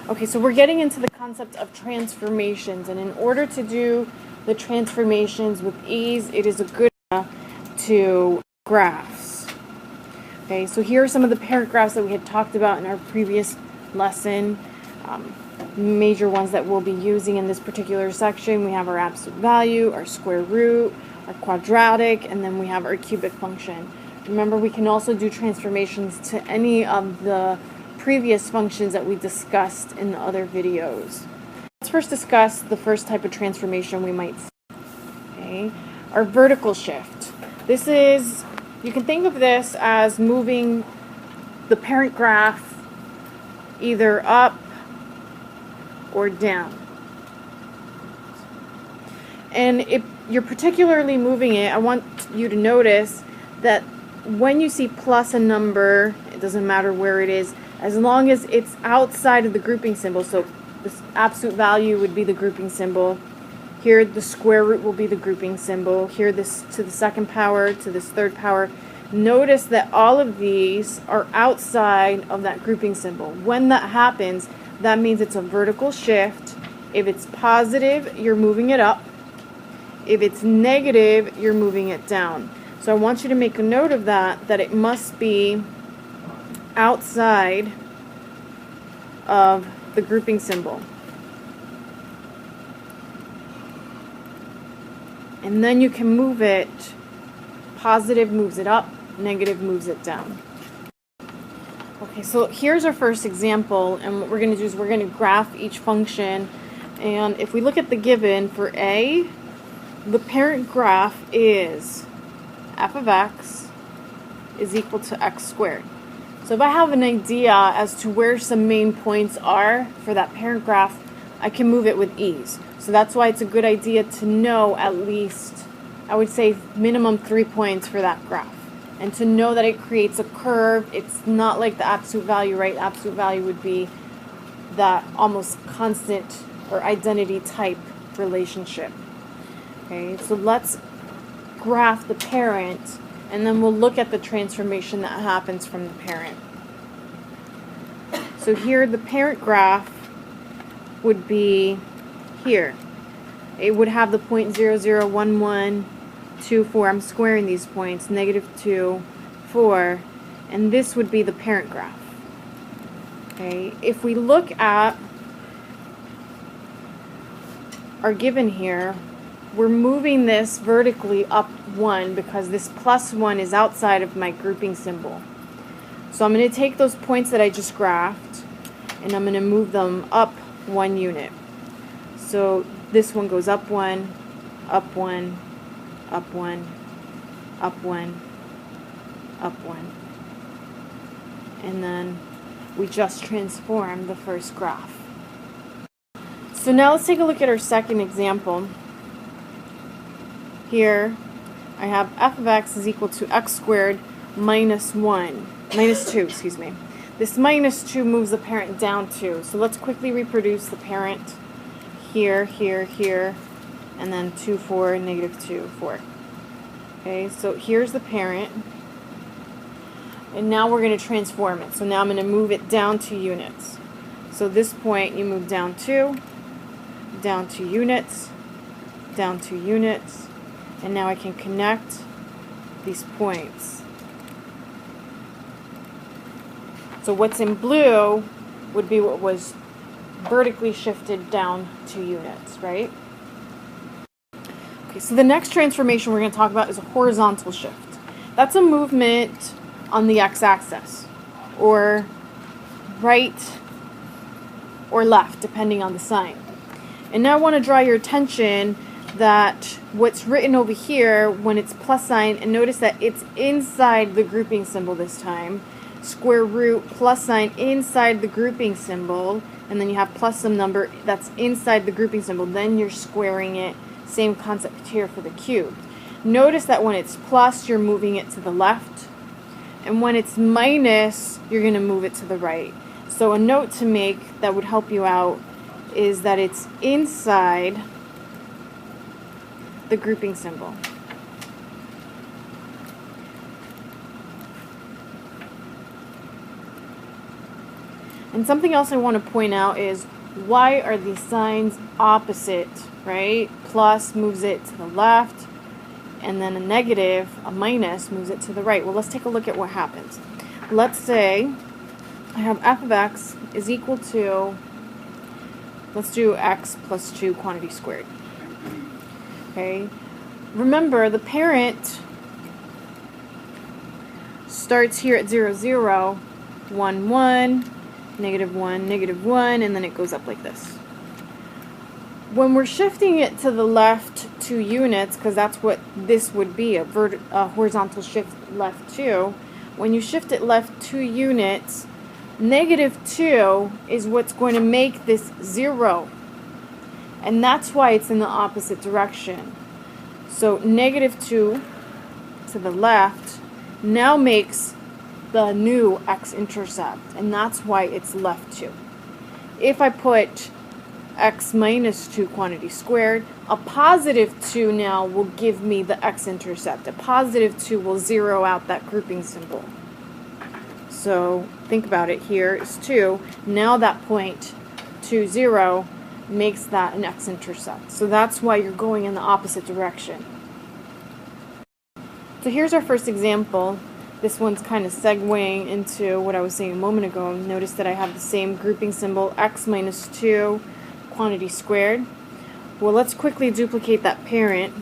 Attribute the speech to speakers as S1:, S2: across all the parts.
S1: Okay, so we're getting into the concept of transformations, and in order to do the transformations with ease, it is a good idea to graphs. Okay, so here are some of the parent graphs that we had talked about in our previous lesson. Major ones that we'll be using in this particular section. We have our absolute value, our square root, our quadratic, and then we have our cubic function. Remember, we can also do transformations to any of the previous functions that we discussed in the other videos. Let's first discuss the first type of transformation we might see. Okay, our vertical shift. This is, you can think of this as moving the parent graph either up or down. And if you're particularly moving it, I want you to notice that when you see plus a number, it doesn't matter where it is, as long as it's outside of the grouping symbol. So this absolute value would be the grouping symbol. Here the square root will be the grouping symbol. Here this to the second power, to this third power. Notice that all of these are outside of that grouping symbol. When that happens, that means it's a vertical shift. If it's positive, you're moving it up. If it's negative, you're moving it down. So I want you to make a note of that it must be outside of the grouping symbol. And then you can move it. Positive moves it up, negative moves it down. Okay, so here's our first example, and what we're going to do is we're going to graph each function. And if we look at the given for A, the parent graph is f of x is equal to x squared. So if I have an idea as to where some main points are for that parent graph, I can move it with ease. So that's why it's a good idea to know at least, I would say, minimum 3 points for that graph. And to know that it creates a curve. It's not like the absolute value, right? Absolute value would be that almost constant or identity type relationship. Okay, so let's graph the parent, and then we'll look at the transformation that happens from the parent. So here the parent graph would be here. It would have the point 0, 0, 1, 1, 2, 4. I'm squaring these points. Negative 2, 4. And this would be the parent graph. Okay, if we look at our given here, we're moving this vertically up 1 because this plus 1 is outside of my grouping symbol. So I'm going to take those points that I just graphed and I'm going to move them up 1 unit. So this one goes up 1, up 1, up 1, up 1, up 1. And then we just transform the first graph. So now let's take a look at our second example. Here I have f of x is equal to x squared minus 2, excuse me. This minus 2 moves the parent down 2. So let's quickly reproduce the parent here, here, here, and then 2, 4, negative 2, 4. Okay, so here's the parent. And now we're going to transform it. So now I'm going to move it down 2 units. So this point you move down 2 units, down 2 units. And now I can connect these points. So what's in blue would be what was vertically shifted down 2 units, right? Okay, so the next transformation we're going to talk about is a horizontal shift. That's a movement on the x-axis, or right or left, depending on the sign. And now I want to draw your attention that what's written over here when it's plus sign, and notice that it's inside the grouping symbol this time. Square root plus sign inside the grouping symbol, and then you have plus some number that's inside the grouping symbol. Then you're squaring it. Same concept here for the cube. Notice that when it's plus, you're moving it to the left, and when it's minus, you're going to move it to the right. So a note to make that would help you out is that it's inside the grouping symbol. And something else I want to point out is, why are these signs opposite, right? Plus moves it to the left, and then a negative, a minus, moves it to the right. Well, let's take a look at what happens. Let's say I have f of x is equal to, let's do x plus 2 quantity squared. Okay, remember the parent starts here at 0, 0, 1, 1, negative 1, negative 1, and then it goes up like this. When we're shifting it to the left 2 units, because that's what this would be, a horizontal shift left 2, when you shift it left 2 units, negative 2 is what's going to make this 0. And that's why it's in the opposite direction. So negative 2 to the left now makes the new x-intercept, and that's why it's left 2. If I put x minus 2 quantity squared, a positive 2 now will give me the x-intercept. A positive 2 will zero out that grouping symbol. So think about it, here is 2. Now that point 2, 0 makes that an x-intercept. So that's why you're going in the opposite direction. So here's our first example. This one's kind of segueing into what I was saying a moment ago. Notice that I have the same grouping symbol, x minus 2 quantity squared. Well, let's quickly duplicate that parent.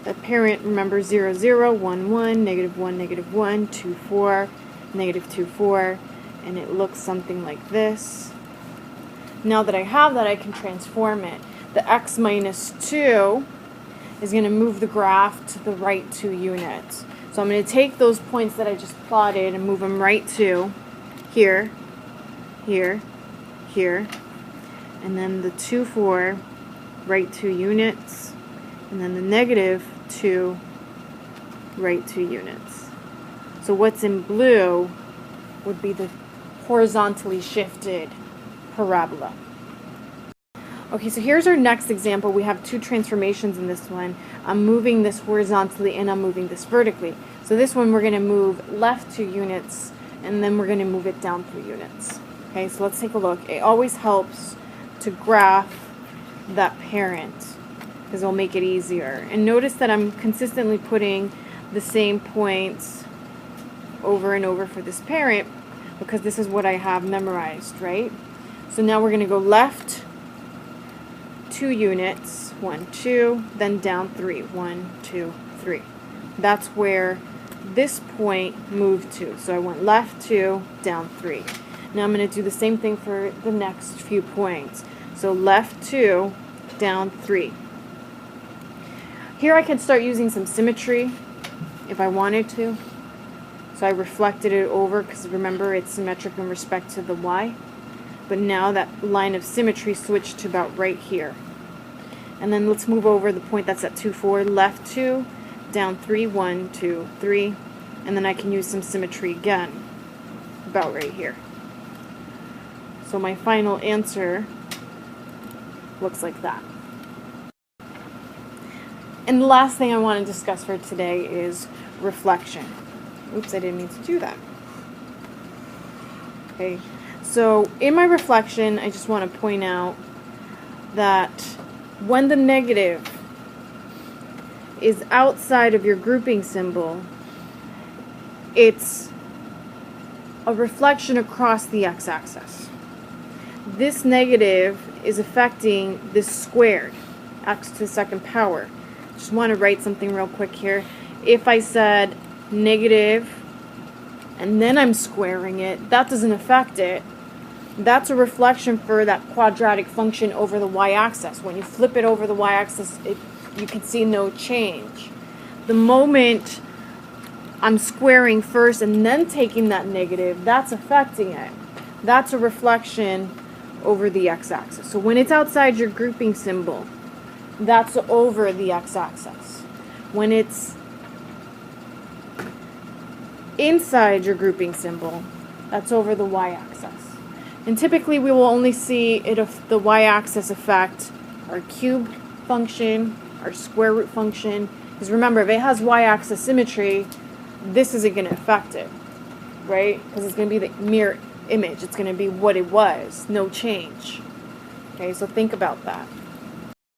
S1: That parent, remember, 0, 0, 1, 1, negative 1, negative 1, 2, 4, negative 2, 4, and it looks something like this. Now that I have that, I can transform it. The x minus 2 is going to move the graph to the right 2 units. So I'm going to take those points that I just plotted and move them right to here, here, here, and then the 2, 4, right 2 units, and then the negative 2, right 2 units. So what's in blue would be the horizontally shifted parabola. Okay, so here's our next example. We have 2 transformations in this one. I'm moving this horizontally and I'm moving this vertically. So this one we're going to move left 2 units and then we're going to move it down 3 units. Okay, so let's take a look. It always helps to graph that parent because it'll make it easier. And notice that I'm consistently putting the same points over and over for this parent because this is what I have memorized, right? So now we're going to go left 2 units, 1, 2, then down 3, 1, 2, 3. That's where this point moved to. So I went left 2, down 3. Now I'm going to do the same thing for the next few points. So left 2, down 3. Here I can start using some symmetry if I wanted to. So I reflected it over because remember it's symmetric in respect to the y. But now that line of symmetry switched to about right here. And then let's move over the point that's at 2, 4, left 2, down 3, 1, 2, 3. And then I can use some symmetry again, about right here. So my final answer looks like that. And the last thing I want to discuss for today is reflection. Oops, I didn't mean to do that. Okay. So in my reflection, I just want to point out that when the negative is outside of your grouping symbol, it's a reflection across the x-axis. This negative is affecting this squared, x to the second power. Just want to write something real quick here. If I said negative and then I'm squaring it, that doesn't affect it. That's a reflection for that quadratic function over the y-axis. When you flip it over the y-axis, you can see no change. The moment I'm squaring first and then taking that negative, that's affecting it. That's a reflection over the x-axis. So when it's outside your grouping symbol, that's over the x-axis. When it's inside your grouping symbol, that's over the y-axis. And typically we will only see it if the y-axis affect our cube function, our square root function. Because remember, if it has y-axis symmetry, this isn't going to affect it. right? Because it's going to be the mirror image. It's going to be what it was, no change. Okay, so think about that.